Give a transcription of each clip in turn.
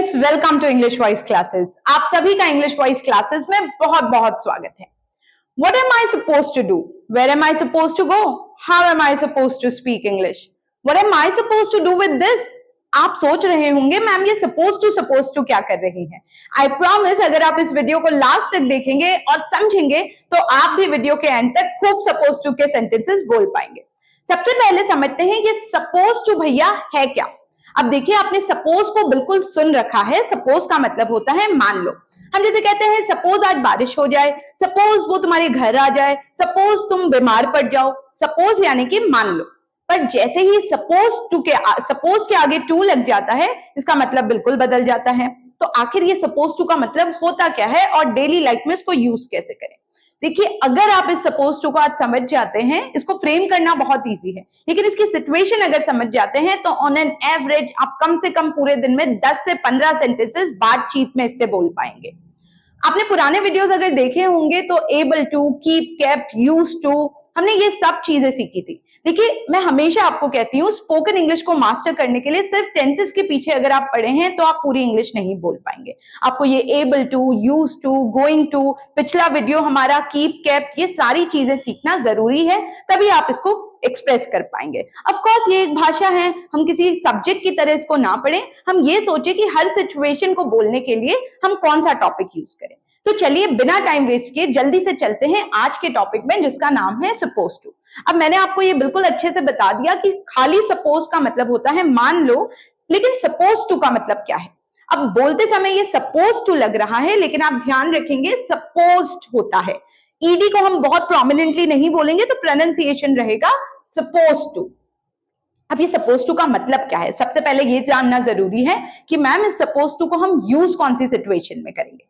Guys, welcome to English voice classes. आप सभी का इंग्लिश वॉइस क्लासेस में बहुत बहुत स्वागत है। What am I supposed to do? Where am I supposed to go? How am I supposed to speak English? What am I supposed to do with this? आप सोच रहे होंगे मैम ये supposed to क्या कर रही हैं? I promise अगर आप इस वीडियो को लास्ट तक देखेंगे और समझेंगे तो आप भी वीडियो के एंड तक खूब supposed to के सेंटेंसेस बोल पाएंगे। सबसे पहले समझते हैं ये supposed to भैया है क्या। अब देखिए आपने सपोज को बिल्कुल सुन रखा है। सपोज का मतलब होता है मान लो। हम जैसे कहते हैं सपोज आज बारिश हो जाए, सपोज वो तुम्हारे घर आ जाए, सपोज तुम बीमार पड़ जाओ। सपोज यानी कि मान लो। पर जैसे ही सपोज के आगे टू लग जाता है इसका मतलब बिल्कुल बदल जाता है। तो आखिर ये सपोज टू का मतलब होता क्या है और डेली लाइफ में इसको यूज कैसे करें। देखिए अगर आप इस सपोज टू को आज समझ जाते हैं, इसको फ्रेम करना बहुत इजी है, लेकिन इसकी सिचुएशन अगर समझ जाते हैं तो ऑन एन एवरेज आप कम से कम पूरे दिन में 10 से 15 सेंटेंसेस बातचीत में इससे बोल पाएंगे। आपने पुराने वीडियोस अगर देखे होंगे तो able to, keep, kept, used to, हमने ये सब चीजें सीखी थी। देखिए मैं हमेशा आपको कहती हूँ स्पोकन इंग्लिश को मास्टर करने के लिए सिर्फ टेंसेस के पीछे अगर आप पढ़े हैं तो आप पूरी इंग्लिश नहीं बोल पाएंगे। आपको ये able to, used to, going to, पिछला वीडियो हमारा कीप, केप्ट, ये सारी चीजें सीखना जरूरी है, तभी आप इसको एक्सप्रेस कर पाएंगे। ऑफ कोर्स ये एक भाषा है, हम किसी सब्जेक्ट की तरह इसको ना पढ़ें, हम ये सोचे कि हर सिचुएशन को बोलने के लिए हम कौन सा टॉपिक यूज करें। तो चलिए बिना टाइम वेस्ट किए जल्दी से चलते हैं आज के टॉपिक में जिसका नाम है सपोज टू। अब मैंने आपको ये बिल्कुल अच्छे से बता दिया कि खाली सपोज का मतलब होता है मान लो, लेकिन सपोज टू का मतलब क्या है। अब बोलते समय ये सपोज टू लग रहा है, लेकिन आप ध्यान रखेंगे सपोज्ड होता है। ईडी को हम बहुत प्रोमिनेंटली नहीं बोलेंगे तो प्रोनाउंसिएशन रहेगा सपोज टू। अब ये सपोज टू का मतलब क्या है, सबसे पहले ये जानना जरूरी है कि मैम इस सपोज टू को हम यूज कौन सी सिचुएशन में करेंगे।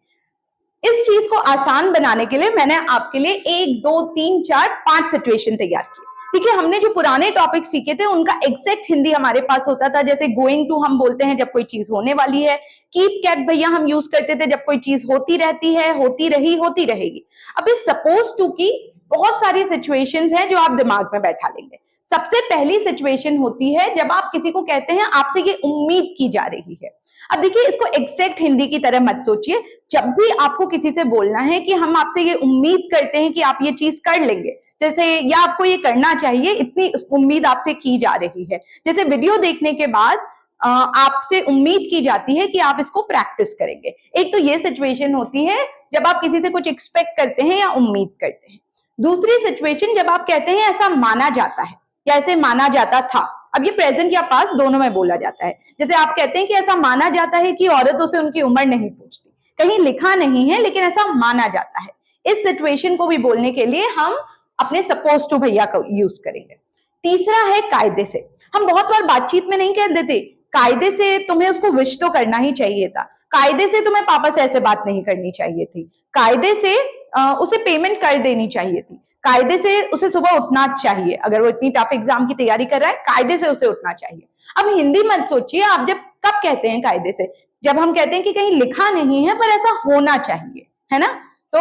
इस चीज को आसान बनाने के लिए मैंने आपके लिए 1, 2, 3, 4, 5 सिचुएशन तैयार की। देखिए हमने जो पुराने टॉपिक सीखे थे उनका एग्जैक्ट हिंदी हमारे पास होता था। जैसे गोइंग टू हम बोलते हैं जब कोई चीज होने वाली है, कीप, केप्ट भैया हम यूज करते थे जब कोई चीज होती रहती है, होती रही, होती रहेगी। अब इस सपोज टू की बहुत सारी सिचुएशंस हैं जो आप दिमाग में बैठा लेंगे। सबसे पहली सिचुएशन होती है जब आप किसी को कहते हैं आपसे ये उम्मीद की जा रही है। अब देखिए इसको एग्जैक्ट हिंदी की तरह मत सोचिए। जब भी आपको किसी से बोलना है कि हम आपसे ये उम्मीद करते हैं कि आप ये चीज कर लेंगे, जैसे या आपको ये करना चाहिए, इतनी उम्मीद आपसे की जा रही है। जैसे वीडियो देखने के बाद आपसे उम्मीद की जाती है कि आप इसको प्रैक्टिस करेंगे। एक तो ये सिचुएशन होती है जब आप किसी से कुछ एक्सपेक्ट करते हैं या उम्मीद करते हैं। दूसरी सिचुएशन जब आप कहते हैं ऐसा माना जाता है या ऐसे माना जाता था। अब ये प्रेजेंट या पास्ट दोनों में बोला जाता है। जैसे आप कहते हैं कि ऐसा माना जाता है कि औरतों से उनकी उम्र नहीं पूछती, कहीं लिखा नहीं है लेकिन ऐसा माना जाता है। इस सिचुएशन को भी बोलने के लिए हम अपने सपोज टू भैया का यूज करेंगे। तीसरा है कायदे से। हम बहुत बार बातचीत में नहीं कह देते कायदे से तुम्हें उसको विश तो करना ही चाहिए था, कायदे से तुम्हें पापा से ऐसे बात नहीं करनी चाहिए थी, कायदे से उसे पेमेंट कर देनी चाहिए थी, कायदे से उसे सुबह उठना चाहिए। अगर वो इतनी टफ एग्जाम की तैयारी कर रहा है कायदे से उसे उठना चाहिए। अब हिंदी मत सोचिए, आप जब कब कहते हैं कायदे से, जब हम कहते हैं कि कहीं लिखा नहीं है पर ऐसा होना चाहिए, है ना। तो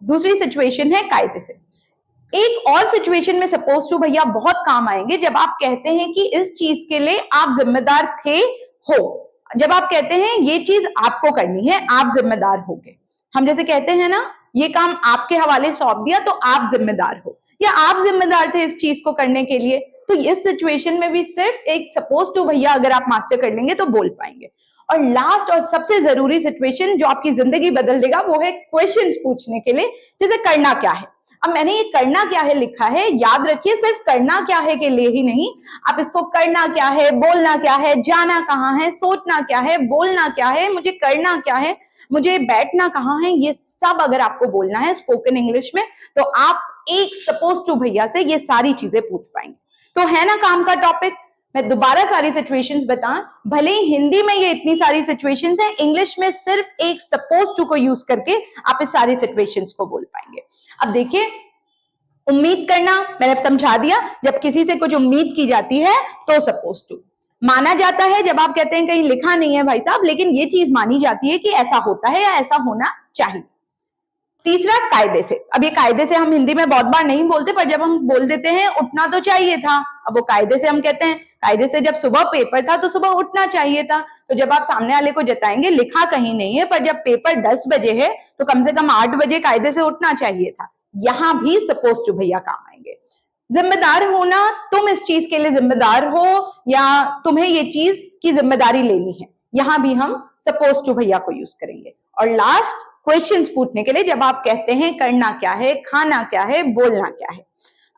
दूसरी सिचुएशन है कायदे से। एक और सिचुएशन में सपोज टू भैया बहुत काम आएंगे जब आप कहते हैं कि इस चीज के लिए आप जिम्मेदार थे हो। जब आप कहते हैं ये चीज आपको करनी है, आप जिम्मेदार होगे। हम जैसे कहते हैं ना ये काम आपके हवाले सौंप दिया तो आप जिम्मेदार हो, या आप जिम्मेदार थे इस चीज को करने के लिए। तो इस सिचुएशन में भी सिर्फ एक सपोज टू भैया अगर आप मास्टर कर लेंगे तो बोल पाएंगे। और लास्ट और सबसे जरूरी सिचुएशन जो आपकी जिंदगी बदल देगा वो है क्वेश्चंस पूछने के लिए, जैसे करना क्या है। अब मैंने ये करना क्या है लिखा है, याद रखिए सिर्फ करना क्या है के लिए ही नहीं, आप इसको करना क्या है, बोलना क्या है, जाना कहाँ है, सोचना क्या है, बोलना क्या है, मुझे करना क्या है, मुझे बैठना कहाँ है, ये सब अगर आपको बोलना है स्पोकन इंग्लिश में तो आप एक सपोज टू भैया से ये सारी चीजें पूछ पाएंगे। तो है ना काम का टॉपिक। मैं दोबारा सारी सिचुएशंस बताऊं, भले ही हिंदी में ये इतनी सारी सिचुएशंस हैं, इंग्लिश में सिर्फ एक सपोज टू को यूज करके आप इस सारी सिचुएशंस को बोल पाएंगे। अब देखिए उम्मीद करना मैंने समझा दिया, जब किसी से कुछ उम्मीद की जाती है तो सपोज टू। माना जाता है जब आप कहते हैं कहीं लिखा नहीं है भाई साहब लेकिन ये चीज मानी जाती है कि ऐसा होता है या ऐसा होना चाहिए। तीसरा कायदे से। अब ये कायदे से हम हिंदी में बहुत बार नहीं बोलते, पर जब हम बोल देते हैं उठना तो चाहिए था, अब वो कायदे से हम कहते हैं कायदे से जब सुबह पेपर था तो सुबह उठना चाहिए था, तो जब आप सामने वाले को जताएंगे लिखा कहीं नहीं है, पर जब पेपर 10 बजे है तो कम से कम 8 बजे कायदे से उठना चाहिए था। यहां भी सपोज टू भैया काम आएंगे। जिम्मेदार होना, तुम इस चीज के लिए जिम्मेदार हो या तुम्हें ये चीज की जिम्मेदारी लेनी है, यहां भी हम सपोज टू भैया को यूज करेंगे। और लास्ट, क्वेश्चंस पूछने के लिए जब आप कहते हैं करना क्या है, खाना क्या है, बोलना क्या है।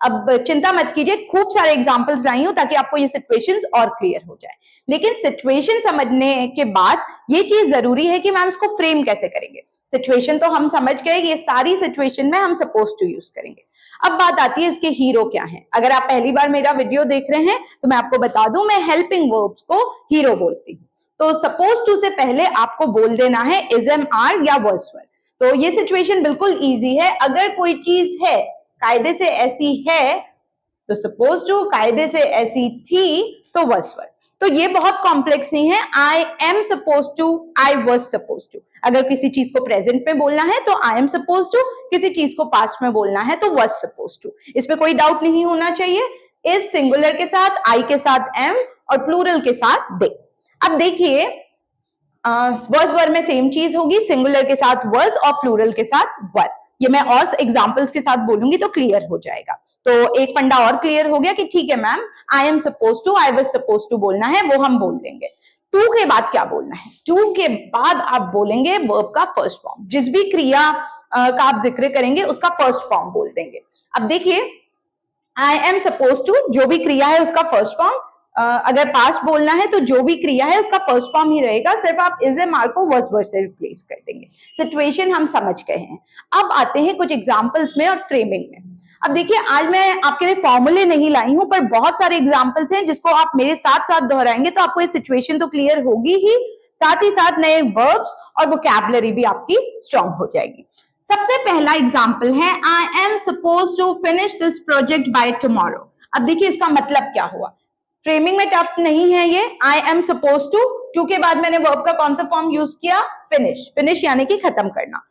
अब चिंता मत कीजिए, खूब सारे एग्जांपल्स लाई हूं ताकि आपको ये सिचुएशंस और क्लियर हो जाए, लेकिन सिचुएशन समझने के बाद ये चीज जरूरी है कि मैम इसको फ्रेम कैसे करेंगे। सिचुएशन तो हम समझ गए, ये सारी सिचुएशन में हम सपोज टू यूज करेंगे। अब बात आती है इसके हीरो क्या है। अगर आप पहली बार मेरा वीडियो देख रहे हैं तो मैं आपको बता दूं, मैं हेल्पिंग वर्ब्स को हीरो बोलती हूँ। तो सपोज टू से पहले आपको बोल देना है इज एम आर या वर्स वर। तो ये सिचुएशन बिल्कुल इजी है। अगर कोई चीज है कायदे से ऐसी है तो सपोज टू, कायदे से ऐसी थी तो वर्स वर। तो ये बहुत कॉम्प्लेक्स नहीं है। I am suppose to, I was suppose to. अगर किसी चीज को प्रेजेंट में बोलना है तो आई एम सपोज टू, किसी चीज को पास्ट में बोलना है तो वॉज सपोज टू। इसमें कोई डाउट नहीं होना चाहिए। इज सिंगुलर के साथ, आई के साथ एम और प्लूरल के साथ दे। अब देखिए वर्स वर में सेम चीज होगी, सिंगुलर के साथ वर्स और प्लूरल के साथ वर। ये मैं और एग्जांपल्स के साथ बोलूंगी तो क्लियर हो जाएगा। तो एक फंडा और क्लियर हो गया कि ठीक है ma'am, I am suppose to, I was suppose to बोलना है, वो हम बोल देंगे। टू के बाद क्या बोलना है? टू के बाद आप बोलेंगे वर्ब का फर्स्ट फॉर्म। जिस भी क्रिया का आप जिक्र करेंगे उसका फर्स्ट फॉर्म बोल देंगे। अब देखिए आई एम सपोज टू, जो भी क्रिया है उसका फर्स्ट फॉर्म। अगर पास्ट बोलना है तो जो भी क्रिया है उसका फर्स्ट फॉर्म ही रहेगा, सिर्फ आप इज एम आर को वर्स वर से रिप्लेस कर देंगे। सिचुएशन हम समझ गए हैं। अब आते हैं कुछ एग्जांपल्स में और फ्रेमिंग में। अब देखिए आज मैं आपके लिए फॉर्मूले नहीं लाई हूं, पर बहुत सारे एग्जांपल्स हैं जिसको आप मेरे साथ साथ दोहराएंगे तो आपको ये सिचुएशन तो क्लियर होगी ही, साथ ही साथ नए वर्ब्स और वोकैबुलरी भी आपकी स्ट्रांग हो जाएगी। सबसे पहला एग्जाम्पल है I am suppose to finish this project by tomorrow. अब देखिए इसका मतलब क्या हुआ। फ्रेमिंग में टफ नहीं है ये। आई एम सपोज टू के बाद मैंने वर्ब का कौन सा फॉर्म यूज किया? फिनिश। फिनिश यानी कि खत्म करना।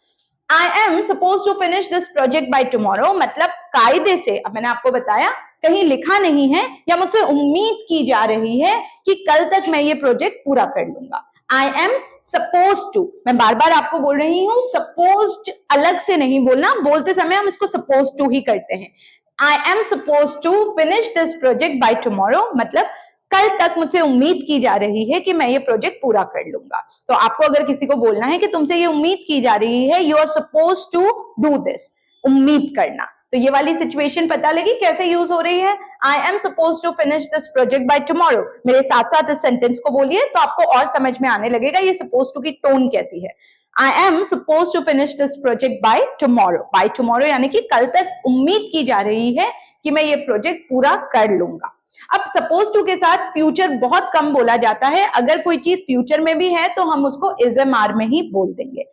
I am suppose to finish this project by tomorrow मतलब कायदे से, अब मैंने आपको बताया कहीं लिखा नहीं है या मुझसे उम्मीद की जा रही है कि कल तक मैं ये प्रोजेक्ट पूरा कर लूंगा। आई एम सपोज टू, मैं बार बार आपको बोल रही हूं, सपोज अलग से नहीं बोलना, बोलते समय हम इसको सपोज टू ही करते हैं। I am suppose to finish this project by tomorrow मतलब कल तक मुझसे उम्मीद की जा रही है कि मैं ये प्रोजेक्ट पूरा कर लूंगा। तो आपको अगर किसी को बोलना है कि तुमसे ये उम्मीद की जा रही है, you are suppose to do this, उम्मीद करना, तो ये वाली सिचुएशन पता लगी कैसे यूज हो रही है। I am suppose to finish this project by tomorrow. मेरे साथ साथ इस सेंटेंस को बोलिए तो आपको और समझ में आने लगेगा ये सपोज टू की टोन कैसी है। I am suppose to finish this project by tomorrow. By tomorrow यानी कि कल तक उम्मीद की जा रही है कि मैं ये प्रोजेक्ट पूरा कर लूंगा। अब सपोज टू के साथ फ्यूचर बहुत कम बोला जाता है। अगर कोई चीज फ्यूचर में भी है तो हम उसको इज एम आर में ही बोल देंगे।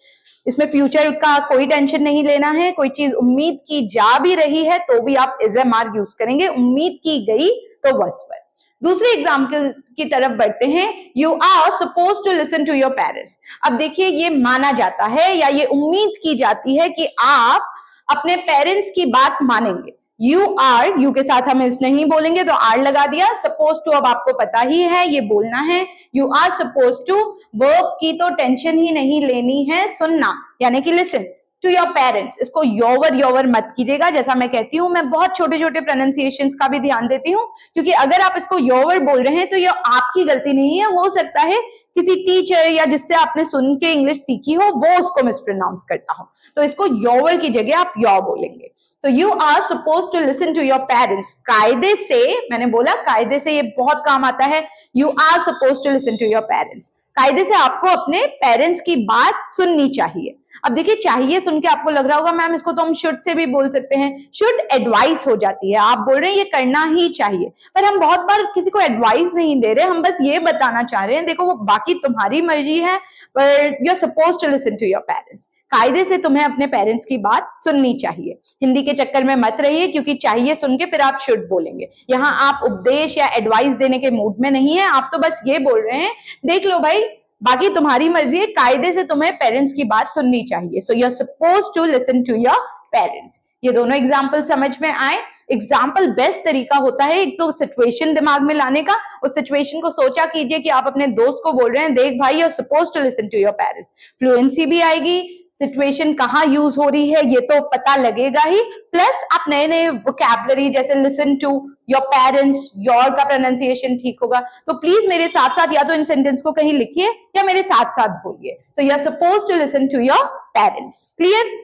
इसमें फ्यूचर का कोई टेंशन नहीं लेना है। कोई चीज उम्मीद की जा भी रही है तो भी आप इज एम आर यूज करेंगे, उम्मीद की गई तो वर्स पर। दूसरे एग्जाम्पल की तरफ बढ़ते हैं। You are suppose to listen to your parents. अब देखिए ये माना जाता है या ये उम्मीद की जाती है कि आप अपने पेरेंट्स की बात मानेंगे। यू आर, यू के साथ हम इस नहीं बोलेंगे तो आर लगा दिया। सपोज टू अब आपको पता ही है ये बोलना है। You are suppose to, verb की तो टेंशन ही नहीं लेनी है, सुनना यानी कि लिसन टू योर पेरेंट्स। इसको योवर मत कीजिएगा, जैसा मैं कहती हूँ मैं बहुत छोटे छोटे प्रोनाउंसिएशंस का भी ध्यान देती हूँ, क्योंकि अगर आप इसको योवर बोल रहे हैं तो ये आपकी गलती नहीं है, हो सकता है किसी टीचर या जिससे आपने सुन के इंग्लिश सीखी हो वो उसको मिसप्रोनाउंस करता हो, तो इसको योवर की जगह आप योर बोलेंगे। तो you are suppose to listen to your parents. कायदे से, मैंने बोला कायदे से ये बहुत काम आता है। You are suppose to listen to your parents, कायदे से आपको अपने पेरेंट्स की बात सुननी चाहिए। अब देखिए चाहिए सुन के आपको लग रहा होगा मैम इसको तो हम शुड से भी बोल सकते हैं। शुड एडवाइस हो जाती है, आप बोल रहे हैं ये करना ही चाहिए, पर हम बहुत बार किसी को एडवाइस नहीं दे रहे, हम बस ये बताना चाह रहे हैं देखो वो बाकी तुम्हारी मर्जी है, पर you are suppose to listen to your parents. कायदे से तुम्हें अपने पेरेंट्स की बात सुननी चाहिए। हिंदी के चक्कर में मत रहिए, क्योंकि चाहिए सुन के फिर आप शुड बोलेंगे। यहाँ आप उपदेश या एडवाइस देने के मूड में नहीं है, आप तो बस ये बोल रहे हैं देख लो भाई बाकी तुम्हारी मर्जी है, कायदे से तुम्हें पेरेंट्स की बात सुननी चाहिए। So you are suppose to listen to your parents. ये दोनों एग्जाम्पल समझ में आए। एग्जाम्पल बेस्ट तरीका होता है एक तो सिचुएशन दिमाग में लाने का। उस सिचुएशन को सोचा कीजिए कि आप अपने दोस्त को बोल रहे हैं, देख भाई you are suppose to listen to your parents. Fluency भी आएगी, सिचुएशन कहाँ यूज हो रही है ये तो पता लगेगा ही, प्लस आप नए नए वोकैबुलरी जैसे listen to your parents, your का प्रोनाउंसिएशन ठीक होगा। तो प्लीज मेरे साथ साथ या तो इन सेंटेंस को कहीं लिखिए या मेरे साथ साथ बोलिए। So you are suppose to listen to your parents. Clear?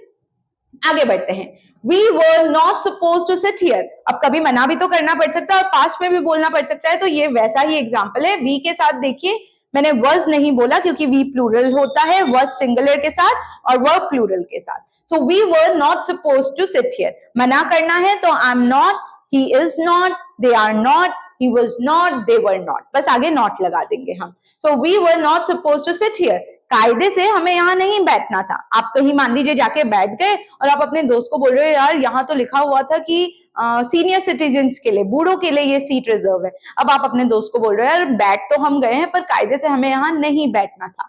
आगे बढ़ते हैं। We were not supposed to sit here। अब कभी मना भी तो करना पड़ सकता है और पास्ट में भी बोलना पड़ सकता है, तो ये वैसा ही एग्जाम्पल है। वी के साथ देखिए मैंने was नहीं बोला क्योंकि वी प्लूरल होता है, was सिंगुलर के साथ और were प्लूरल के साथ। So we were not supposed to sit here। मना करना है तो I'm not, he is not, they are not, he was not, they were not, बस आगे not लगा देंगे हम। So we were not supposed to sit here। कायदे से हमें यहाँ नहीं बैठना था। आप कहीं मान लीजिए जाके बैठ गए और आप अपने दोस्त को बोल रहे हो यार यहाँ तो लिखा हुआ था कि सीनियर सिटीजन्स के लिए, बूढ़ों के लिए ये सीट रिजर्व है। अब आप अपने दोस्त को बोल रहे हो यार बैठ तो हम गए हैं पर कायदे से हमें यहाँ नहीं बैठना था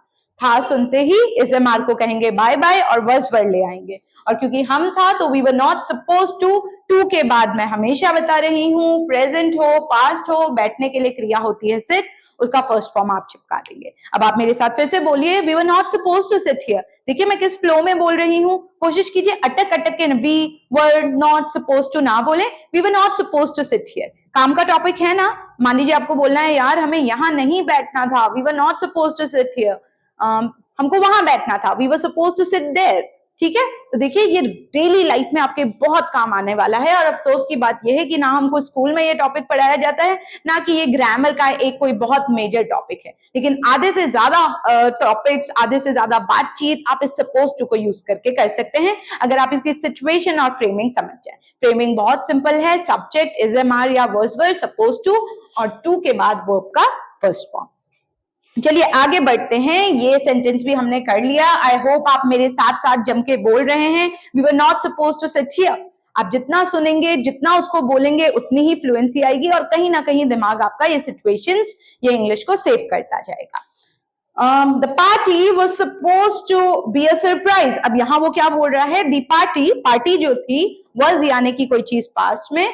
सुनते ही SMR को कहेंगे बाय बाय और वर्स वर्ड ले आएंगे। और क्योंकि हम था तो we were not suppose to के बाद मैं हमेशा बता रही हूँ प्रेजेंट हो पास्ट हो, बैठने के लिए क्रिया होती है सिट, उसका फर्स्ट फॉर्म आप चिपका देंगे। अब आप मेरे साथ फिर से बोलिए, we were not suppose to sit here. देखिए मैं किस फ्लो में बोल रही हूँ, कोशिश कीजिए अटक अटक के we were not suppose to ना बोले, we were not suppose to sit here. काम का टॉपिक है ना, मान लीजिए आपको बोलना है यार हमें यहाँ नहीं बैठना था, we were not suppose to sit here, हमको वहां बैठना था, we were suppose to sit there. ठीक है, तो देखिए ये डेली लाइफ में आपके बहुत काम आने वाला है। और अफसोस की बात यह है कि ना हमको स्कूल में ये टॉपिक पढ़ाया जाता है, ना कि ये ग्रामर का एक कोई बहुत मेजर टॉपिक है। लेकिन आधे से ज्यादा टॉपिक्स, आधे से ज्यादा बातचीत आप इस सपोज टू को यूज करके कर सकते हैं, अगर आप इसकी सिचुएशन और फ्रेमिंग समझ जाए। फ्रेमिंग बहुत सिंपल है, सब्जेक्ट SMR या वर्स वर्ड सपोज टू और टू के बाद वर्ब का फर्स्ट फॉर्म। चलिए आगे बढ़ते हैं, ये सेंटेंस भी हमने कर लिया। आई होप आप मेरे साथ साथ जम के बोल रहे हैं। We were not suppose to sit here. आप जितना सुनेंगे, जितना उसको बोलेंगे, उतनी ही फ्लुएंसी आएगी और कहीं ना कहीं दिमाग आपका ये सिचुएशंस, ये इंग्लिश को सेव करता जाएगा। The party was suppose to be a surprise. अब यहाँ वो क्या बोल रहा है, दी पार्टी जो थी वॉज यानी कि कोई चीज पास्ट में,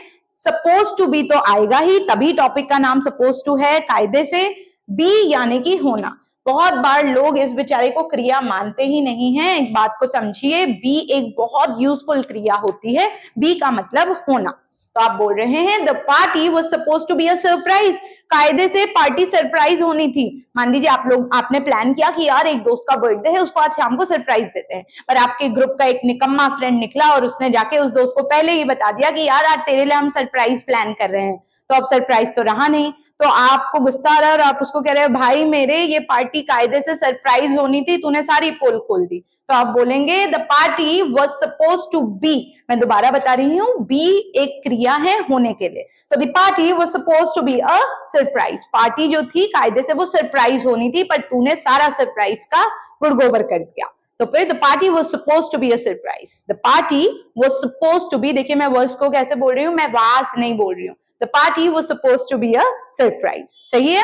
सपोज टू बी तो आएगा ही, तभी टॉपिक का नाम सपोज टू है कायदे से। बी यानी कि होना। बहुत बार लोग इस बेचारे को क्रिया मानते ही नहीं हैं, एक बात को समझिए, बी एक बहुत यूजफुल क्रिया होती है। बी का मतलब होना। तो आप बोल रहे हैं the party was suppose to be a surprise. कायदे से पार्टी सरप्राइज होनी थी। मान लीजिए आपने प्लान किया कि यार एक दोस्त का बर्थडे है, उसको आज शाम को सरप्राइज देते हैं, पर आपके ग्रुप का एक निकम्मा फ्रेंड निकला और उसने जाके उस दोस्त को पहले ही बता दिया कि यार आज तेरे लिए हम सरप्राइज प्लान कर रहे हैं। तो अब सरप्राइज तो रहा नहीं, तो आपको गुस्सा आ रहा है और आप उसको कह रहे हो भाई मेरे ये पार्टी कायदे से सरप्राइज होनी थी, तूने सारी पोल खोल दी। तो आप बोलेंगे the party was suppose to be. मैं दोबारा बता रही हूँ, बी एक क्रिया है होने के लिए। तो the party was suppose to be a surprise. Party जो थी कायदे से वो सरप्राइज होनी थी, पर तूने सारा सरप्राइज का गुड़गोबर कर दिया। तो फिर the party was suppose to be a surprise. The party was suppose to be, देखिए मैं वर्ड्स को कैसे बोल रही हूँ, मैं वास नहीं बोल रही हूँ। The party was suppose to be a surprise. सही है,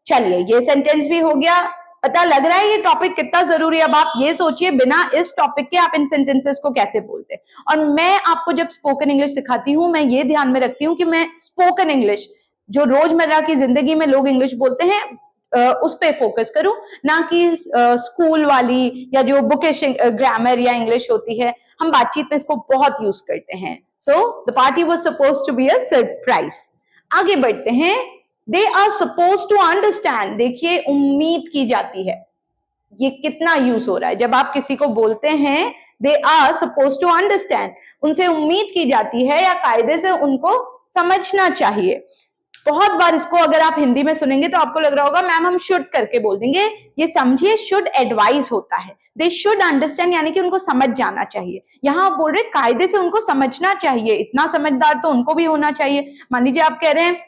चलिए ये सेंटेंस भी हो गया। पता लग रहा है ये टॉपिक कितना जरूरी है। अब आप ये सोचिए बिना इस टॉपिक के आप इन सेंटेंसेस को कैसे बोलते हैं। और मैं आपको जब स्पोकन इंग्लिश सिखाती हूँ, मैं ये ध्यान में रखती हूँ कि मैं स्पोकन इंग्लिश जो रोजमर्रा की जिंदगी में लोग इंग्लिश बोलते हैं उस पे फोकस करूं, ना कि स्कूल वाली या जो बुकिश ग्रामर या इंग्लिश होती है। हम बातचीत में इसको बहुत यूज करते हैं। So the party was suppose to be a surprise. आगे बढ़ते हैं, they are suppose to understand. देखिए उम्मीद की जाती है, ये कितना यूज हो रहा है। जब आप किसी को बोलते हैं they are suppose to understand, उनसे उम्मीद की जाती है या कायदे से उनको समझना चाहिए। बहुत बार इसको अगर आप हिंदी में सुनेंगे तो आपको लग रहा होगा मैम हम शुड करके बोल देंगे। ये समझिए, शुड एडवाइस होता है, दे शुड अंडरस्टैंड यानी कि उनको समझ जाना चाहिए। यहाँ आप बोल रहे कायदे से उनको समझना चाहिए, इतना समझदार तो उनको भी होना चाहिए। मान लीजिए आप कह रहे हैं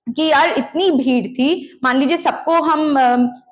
कि यार इतनी भीड़ थी, मान लीजिए सबको हम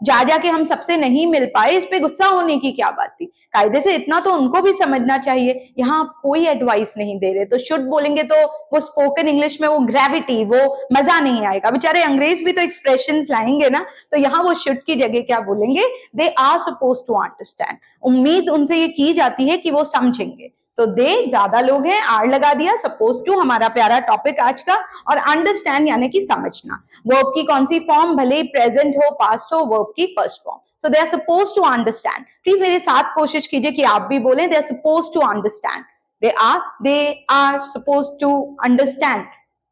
जाके हम सबसे नहीं मिल पाए, इस पे गुस्सा होने की क्या बात थी। कायदे से इतना तो उनको भी समझना चाहिए। यहाँ आप कोई एडवाइस नहीं दे रहे, तो शुड बोलेंगे तो वो स्पोकन इंग्लिश में वो ग्रेविटी, वो मजा नहीं आएगा। बेचारे अंग्रेज भी तो एक्सप्रेशंस लाएंगे ना, तो यहाँ वो शुड की जगह क्या बोलेंगे, they are suppose to understand. उम्मीद उनसे ये की जाती है कि वो समझेंगे। सो दे ज्यादा लोग हैं, आर लगा दिया, सपोज टू हमारा प्यारा टॉपिक आज का, और अंडरस्टैंड यानी कि समझना। वर्ब की कौन सी फॉर्म, भले ही प्रेजेंट हो पास्ट हो, वर्ब की first form. So they are suppose to understand. Please मेरे साथ कोशिश कीजिए कि आप भी बोलें, they are suppose to understand. They are suppose to understand.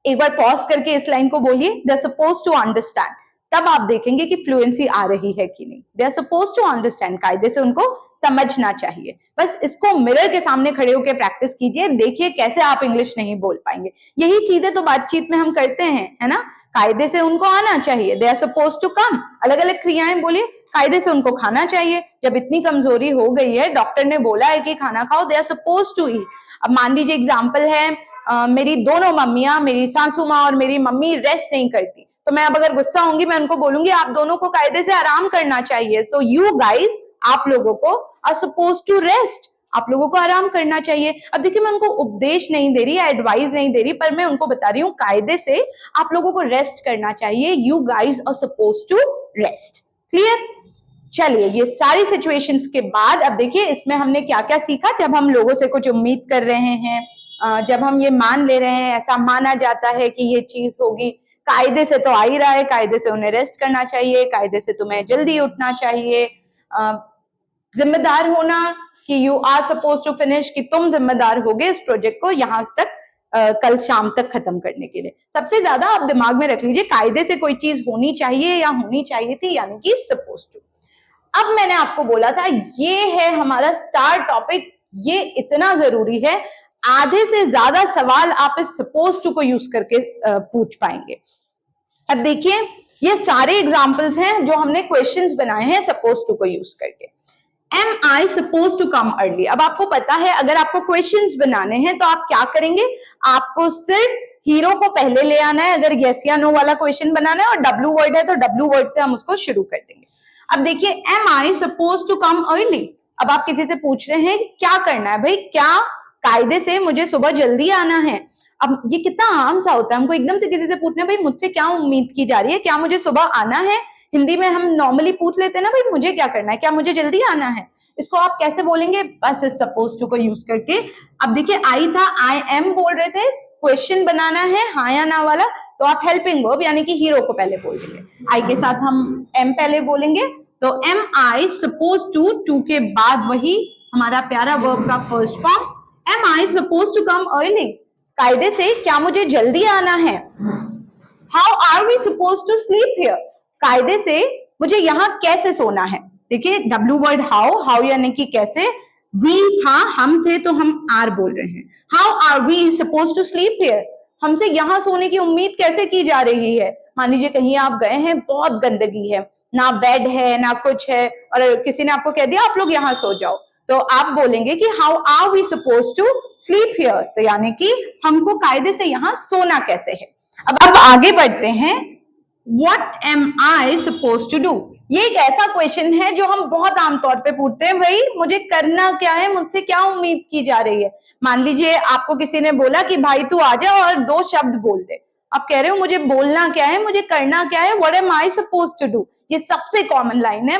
एक बार पॉज करके इस लाइन को बोलिए, they are suppose to understand. तब आप देखेंगे कि फ्लुएंसी आ रही है कि नहीं। They are suppose to understand, कायदे से उनको समझना चाहिए। बस इसको मिरर के सामने खड़े होकर प्रैक्टिस कीजिए, देखिए कैसे आप इंग्लिश नहीं बोल पाएंगे। यही चीजें तो बातचीत में हम करते हैं, है ना। कायदे से उनको आना चाहिए, they are suppose to come. अलग अलग क्रियाएं बोलिए, कायदे से उनको खाना चाहिए। जब इतनी कमजोरी हो गई है, डॉक्टर ने बोला है कि खाना खाओ, they are suppose to eat. अब मान लीजिए एग्जाम्पल है, मेरी दोनों मम्मियां, मेरी सासू माँ और मेरी मम्मी रेस्ट नहीं करती, तो मैं अब अगर गुस्सा होंगी, मैं उनको बोलूंगी आप दोनों को कायदे से आराम करना चाहिए। सो यू गाइज, आप लोगों को आर सपोज टू रेस्ट, आप लोगों को आराम करना चाहिए। अब देखिए, मैं उनको उपदेश नहीं दे रही, एडवाइस नहीं दे रही, पर मैं उनको बता रही हूँ कायदे से आप लोगों को रेस्ट करना चाहिए। You guys are suppose to rest. Clear? चलिए, ये सारी सिचुएशंस के बाद अब देखिए इसमें हमने क्या क्या सीखा। जब हम लोगों से कुछ उम्मीद कर रहे हैं, जब हम ये मान ले रहे हैं, ऐसा माना जाता है कि ये चीज होगी, कायदे से तो आ ही रहा है, कायदे से उन्हें रेस्ट करना चाहिए, कायदे से तुम्हें जल्दी उठना चाहिए, जिम्मेदार होना कि you are suppose to finish, कि तुम जिम्मेदार होगे इस प्रोजेक्ट को यहाँ तक कल शाम तक खत्म करने के लिए। सबसे ज्यादा आप दिमाग में रख लीजिए, कायदे से कोई चीज होनी चाहिए या होनी चाहिए थी, यानी कि सपोज टू। अब मैंने आपको बोला था ये है हमारा स्टार टॉपिक, ये इतना जरूरी है, आधे से ज्यादा सवाल आप इस सपोज टू को यूज करके पूछ पाएंगे। अब देखिए, ये सारे एग्जांपल्स हैं जो हमने क्वेश्चंस बनाए हैं सपोज टू को यूज करके। Am I suppose to come early. अब आपको पता है, अगर आपको क्वेश्चंस बनाने हैं तो आप क्या करेंगे, आपको सिर्फ हीरो को पहले ले आना है, अगर यस या नो वाला क्वेश्चन बनाना है, और डब्ल्यू वर्ड है तो डब्ल्यू वर्ड से हम उसको शुरू कर देंगे। अब देखिए, am I suppose to come early. अब आप किसी से पूछ रहे हैं क्या करना है भाई, क्या कायदे से मुझे सुबह जल्दी आना है। अब ये कितना आम सा होता है, हमको एकदम से किसी से पूछना है भाई मुझसे क्या उम्मीद की जा रही है, क्या मुझे सुबह आना है। हिंदी में हम नॉर्मली पूछ लेते हैं ना, भाई मुझे क्या करना है, क्या मुझे जल्दी आना है। इसको आप कैसे बोलेंगे, बस इस सपोज टू को यूज करके। अब देखिए, आई था, आई एम बोल रहे थे, क्वेश्चन बनाना है हाँ या ना वाला, तो आप हेल्पिंग वर्ब यानी कि हीरो को पहले बोल देंगे, आई के साथ हम एम पहले बोलेंगे। तो am I suppose to, to के बाद वही हमारा प्यारा वर्ब का first form, am I suppose to come early. कायदे से क्या मुझे जल्दी आना है। How are we suppose to sleep here. कायदे से मुझे यहाँ कैसे सोना है। देखिए, डब्ल्यू वर्ड हाउ, हाउ यानी कि कैसे, वी था, हम थे, तो हम आर बोल रहे हैं। How are we suppose to sleep here, हमसे यहाँ सोने की उम्मीद कैसे की जा रही है। मान लीजिए कहीं आप गए हैं, बहुत गंदगी है, ना बेड है ना कुछ है, और किसी ने आपको कह दिया आप लोग यहाँ सो जाओ, तो आप बोलेंगे कि how are we suppose to sleep here, तो यानी कि हमको कायदे से यहाँ सोना कैसे है। अब आगे बढ़ते हैं, what am I suppose to do. ये एक ऐसा क्वेश्चन है जो हम बहुत आमतौर पे पूछते हैं, भाई मुझे करना क्या है, मुझसे क्या उम्मीद की जा रही है। मान लीजिए आपको किसी ने बोला कि भाई तू आ जा और दो शब्द बोल दे, आप कह रहे हो मुझे बोलना क्या है, मुझे करना क्या है, what am I suppose to do. ये सबसे कॉमन लाइन है।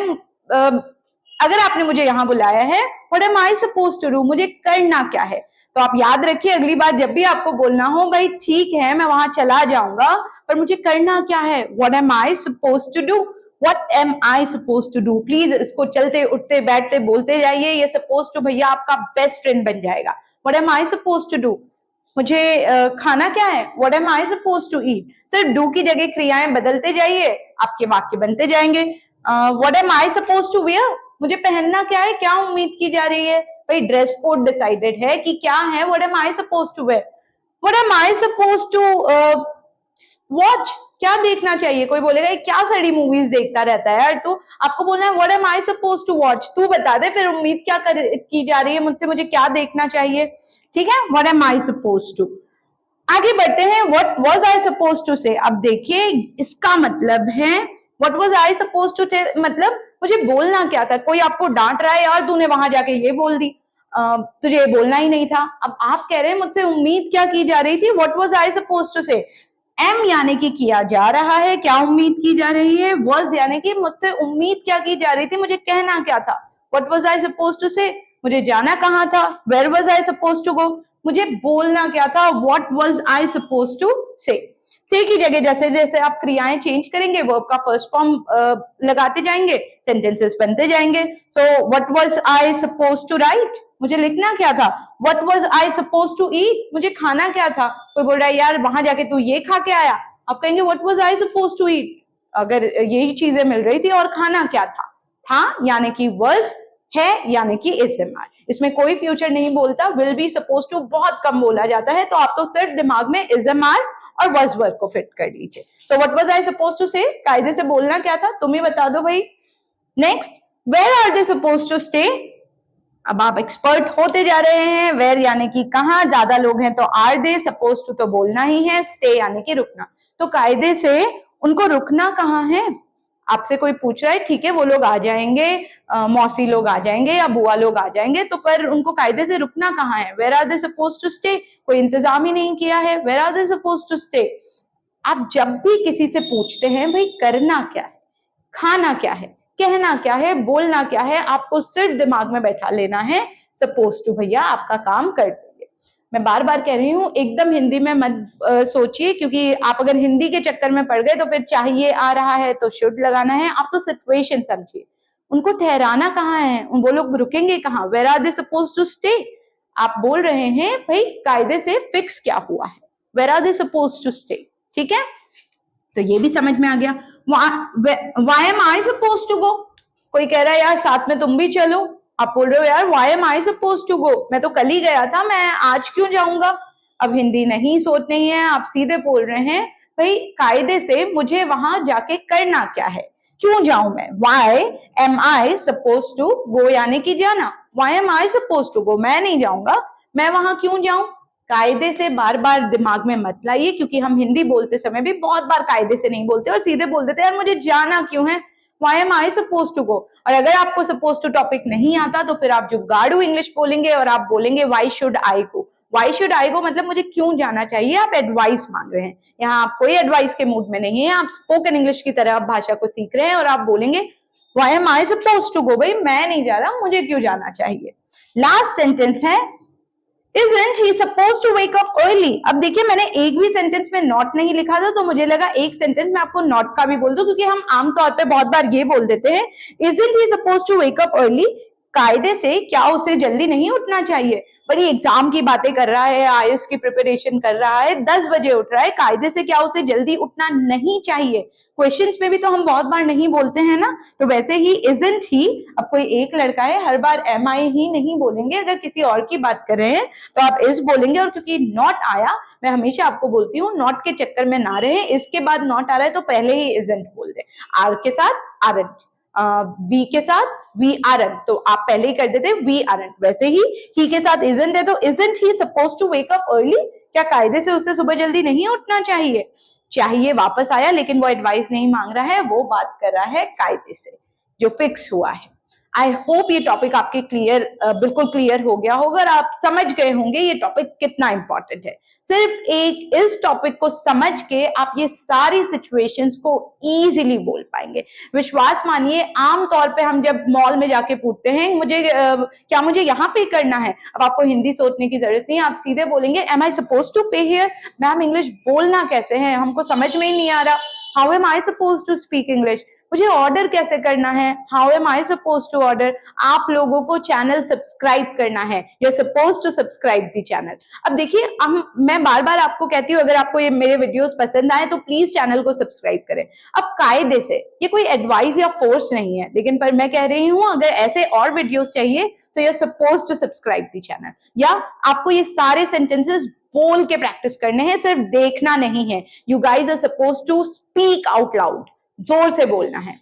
अगर आपने मुझे यहाँ बुलाया है, what am I suppose to do, मुझे करना क्या है। तो आप याद रखिए, अगली बार जब भी आपको बोलना हो, भाई ठीक है मैं वहां चला जाऊंगा, पर मुझे करना क्या है, what am I suppose to do, what am I suppose to do. Please इसको चलते उठते बैठते बोलते जाइए, ये सपोज टू भैया आपका बेस्ट फ्रेंड बन जाएगा। What am I suppose to do, मुझे खाना क्या है, what am I suppose to eat. सिर्फ डू की जगह क्रियाएं बदलते जाइए, आपके वाक्य बनते जाएंगे। What am I suppose to wear, मुझे पहनना क्या है, क्या उम्मीद की जा रही है, भाई ड्रेस कोड डिसाइडेड है कि क्या है, what am I suppose to wear. What am I suppose to watch, क्या देखना चाहिए। कोई बोलेगा क्या सड़ी मूवीज देखता रहता है यार तू, आपको बोलना है what am I suppose to watch, तू बता दे फिर उम्मीद क्या की जा रही है मुझसे, मुझे क्या देखना चाहिए। ठीक है, what am I suppose to. आगे बढ़ते हैं, what was I suppose to say. अब देखिए इसका मतलब है what was I suppose to, मतलब मुझे बोलना क्या था। कोई आपको डांट रहा है, यार तूने वहां जाके ये बोल दी, तुझे ये बोलना ही नहीं था। अब आप कह रहे हैं मुझसे उम्मीद क्या की जा रही थी, what was I suppose to say. Am यानी कि किया जा रहा है, क्या उम्मीद की जा रही है। वाज यानी कि मुझसे उम्मीद क्या की जा रही थी, मुझे कहना क्या था। What was I suppose to say, मुझे जाना कहाँ था, where was I suppose to go, मुझे बोलना क्या था, what was I suppose to say. से की जगह जैसे जैसे आप क्रियाएं चेंज करेंगे वर्ब का फर्स्ट फॉर्म लगाते जाएंगे, सेंटेंसेस बनते जाएंगे। So what was I suppose to write, मुझे लिखना क्या था, what was I suppose to eat, मुझे खाना क्या था। कोई बोल रहा है यार वहां जाके तू ये खा के आया, आप कहेंगे what was I suppose to eat, अगर यही चीजें मिल रही थी और खाना क्या था यानी कि was, है यानी कि इज एम आर। इसमें कोई फ्यूचर नहीं बोलता, विल बी सपोज टू बहुत कम बोला जाता है, तो आप तो सिर्फ दिमाग में इज एम आर और was वर्ब को फिट कर लीजिए। So what was I suppose to say, कायदे से बोलना क्या था, तुम ही बता दो भाई। Next, where are they suppose to stay, अब आप एक्सपर्ट होते जा रहे हैं। वेयर यानी कि कहाँ, ज्यादा लोग हैं तो आर दे, सपोज टू तो बोलना ही है, स्टे यानी कि रुकना। तो कायदे से उनको रुकना कहाँ है, आपसे कोई पूछ रहा है, ठीक है वो लोग आ जाएंगे, मौसी लोग आ जाएंगे या बुआ लोग आ जाएंगे, तो पर उनको कायदे से रुकना कहाँ है, where are they suppose to stay, कोई इंतजाम ही नहीं किया है, where are they suppose to stay. आप जब भी किसी से पूछते हैं भाई करना क्या है, खाना क्या है, कहना क्या है, बोलना क्या है, आपको सिर्फ दिमाग में बैठा लेना है सपोज टू, भैया आपका काम कर देंगे। मैं बार बार कह रही हूँ एकदम हिंदी में मत सोचिए, क्योंकि आप अगर हिंदी के चक्कर में पड़ गए तो फिर चाहिए आ रहा है तो शुड लगाना है, आप तो सिचुएशन समझिए। उनको ठहराना कहाँ है, वो लोग रुकेंगे कहाँ, where are they suppose to stay. आप बोल रहे हैं भाई कायदे से फिक्स क्या हुआ है, where are they suppose to stay, ठीक है। तो ये भी समझ में आ गया। Why am I suppose to go, कोई कह रहा है यार साथ में तुम भी चलो, आप बोल रहे हो यार why am I suppose to go, मैं तो कल ही गया था, मैं आज क्यों जाऊंगा। अब हिंदी नहीं सोचनी है, आप सीधे बोल रहे हैं भाई कायदे से मुझे वहां जाके करना क्या है, क्यों जाऊं मैं, why am I suppose to go यानी कि जाना, why am I suppose to go, मैं नहीं जाऊंगा, मैं वहां क्यों जाऊं। कायदे से बार बार दिमाग में मत लाइए, क्योंकि हम हिंदी बोलते समय भी बहुत बार कायदे से नहीं बोलते और सीधे बोल देते यार मुझे जाना क्यों है, why am I suppose to go. और अगर आपको सपोज टू टॉपिक नहीं आता तो फिर आप जुगाड़ू इंग्लिश बोलेंगे और आप बोलेंगे why should I go. Why should I go मतलब मुझे क्यों जाना चाहिए, आप एडवाइस मांग रहे हैं, यहाँ आप कोई एडवाइस के मूड में नहीं है, आप स्पोकन इंग्लिश की तरह आप भाषा को सीख रहे हैं और आप बोलेंगे why am I suppose to go, भाई मैं नहीं जा रहा, मुझे क्यों जाना चाहिए। लास्ट सेंटेंस है Isn't he supposed to wake up early? अब देखिए मैंने एक भी सेंटेंस में नॉट नहीं लिखा था, तो मुझे लगा एक सेंटेंस में आपको नॉट का भी बोल दूं, क्योंकि हम आमतौर पे बहुत बार ये बोल देते हैं Isn't he supposed to wake up early? कायदे से क्या उसे जल्दी नहीं उठना चाहिए, बड़ी एग्जाम की बातें कर रहा है, आईएएस की प्रिपरेशन कर रहा है, 10 बजे उठ रहा है, कायदे से क्या उसे जल्दी उठना नहीं चाहिए। क्वेश्चंस में भी तो हम बहुत बार नहीं बोलते हैं ना, तो वैसे ही इजंट ही, अब कोई एक लड़का है हर बार एम आई ही नहीं बोलेंगे, अगर किसी और की बात कर रहे हैं तो आप इस बोलेंगे, और क्योंकि नॉट आया मैं हमेशा आपको बोलती हूँ नॉट के चक्कर में ना रहे, इसके बाद नॉट आ रहा है तो पहले ही इजंट बोल दे, आर के साथ आरंट, बी के साथ वी आरंट, तो आप पहले ही कर देते वी आरंट। वैसे ही के साथ इजंट है तो इजंट ही suppose to wake up early, क्या कायदे से उसे सुबह जल्दी नहीं उठना चाहिए। चाहिए वापस आया, लेकिन वो एडवाइस नहीं मांग रहा है, वो बात कर रहा है कायदे से जो फिक्स हुआ है। आई होप ये टॉपिक आपके बिल्कुल क्लियर हो गया होगा और आप समझ गए होंगे ये टॉपिक कितना इंपॉर्टेंट है। सिर्फ एक इस टॉपिक को समझ के आप ये सारी सिचुएशंस को इजीली बोल पाएंगे। विश्वास मानिए, आमतौर पे हम जब मॉल में जाके पूछते हैं क्या मुझे यहाँ पे करना है, अब आपको हिंदी सोचने की जरूरत नहीं, आप सीधे बोलेंगे एम आई सपोज टू पे हियर। मैम इंग्लिश बोलना कैसे है, हमको समझ में ही नहीं आ रहा, how am I suppose to speak English. मुझे ऑर्डर कैसे करना है, how am I suppose to order. आप लोगों को चैनल सब्सक्राइब करना है, you are suppose to subscribe the channel. अब देखिए मैं बार बार आपको कहती हूँ अगर आपको ये मेरे वीडियोस पसंद आए तो प्लीज चैनल को सब्सक्राइब करें। अब कायदे से ये कोई एडवाइस या फोर्स नहीं है, लेकिन पर मैं कह रही हूँ अगर ऐसे और वीडियोस चाहिए तो you are suppose to subscribe the channel. या आपको ये सारे सेंटेंसेस बोल के प्रैक्टिस करने हैं, सिर्फ देखना नहीं है। You guys are suppose to speak out loud, जोर से बोलना है।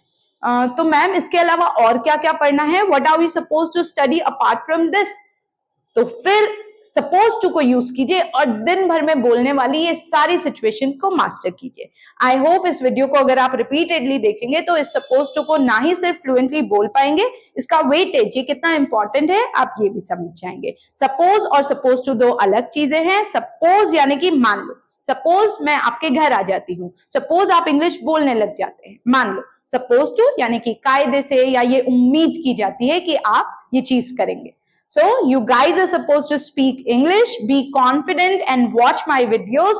तो मैम इसके अलावा और क्या क्या पढ़ना है, what are we suppose to study apart from this. तो फिर सपोज टू को यूज कीजिए और दिन भर में बोलने वाली ये सारी सिचुएशन को मास्टर कीजिए। आई होप इस वीडियो को अगर आप रिपीटेडली देखेंगे तो इस सपोज टू को ना ही सिर्फ फ्लुएंटली बोल पाएंगे, इसका वेटेज ये कितना इंपॉर्टेंट है आप ये भी समझ जाएंगे। सपोज और सपोज टू दो अलग चीजें हैं। सपोज यानी कि मान लो, सपोज मैं आपके घर आ जाती हूँ, सपोज आप इंग्लिश बोलने लग जाते हैं, मान लो। सपोज टू यानी कि कायदे से या ये उम्मीद की जाती है कि आप ये चीज करेंगे। So you guys are supposed to speak English, be confident and watch my videos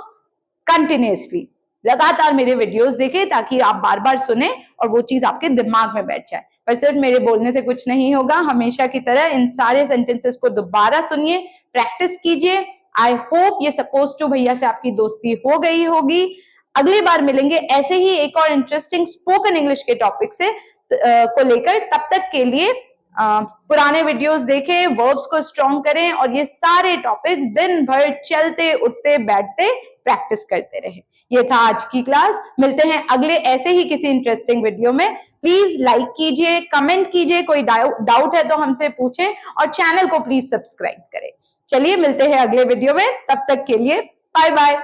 continuously. लगातार मेरे वीडियोस देखें ताकि आप बार बार सुने और वो चीज आपके दिमाग में बैठ जाए। पर सिर्फ मेरे बोलने से कुछ नहीं होगा, हमेशा की तरह इन सारे सेंटेंसेस को दोबारा सुनिए, प्रैक्टिस कीजिए। आई होप ये सपोज टू भैया से आपकी दोस्ती हो गई होगी। अगली बार मिलेंगे ऐसे ही एक और इंटरेस्टिंग स्पोकन इंग्लिश के टॉपिक से को लेकर। तब तक के लिए पुराने वीडियोस देखें, वर्ब्स को स्ट्रॉन्ग करें और ये सारे टॉपिक दिन भर चलते उठते बैठते प्रैक्टिस करते रहे। ये था आज की क्लास। मिलते हैं अगले ऐसे ही किसी इंटरेस्टिंग वीडियो में। प्लीज लाइक कीजिए, कमेंट कीजिए, कोई डाउट है तो हमसे पूछें और चैनल को प्लीज सब्सक्राइब करें। चलिए मिलते हैं अगले वीडियो में, तब तक के लिए बाय बाय।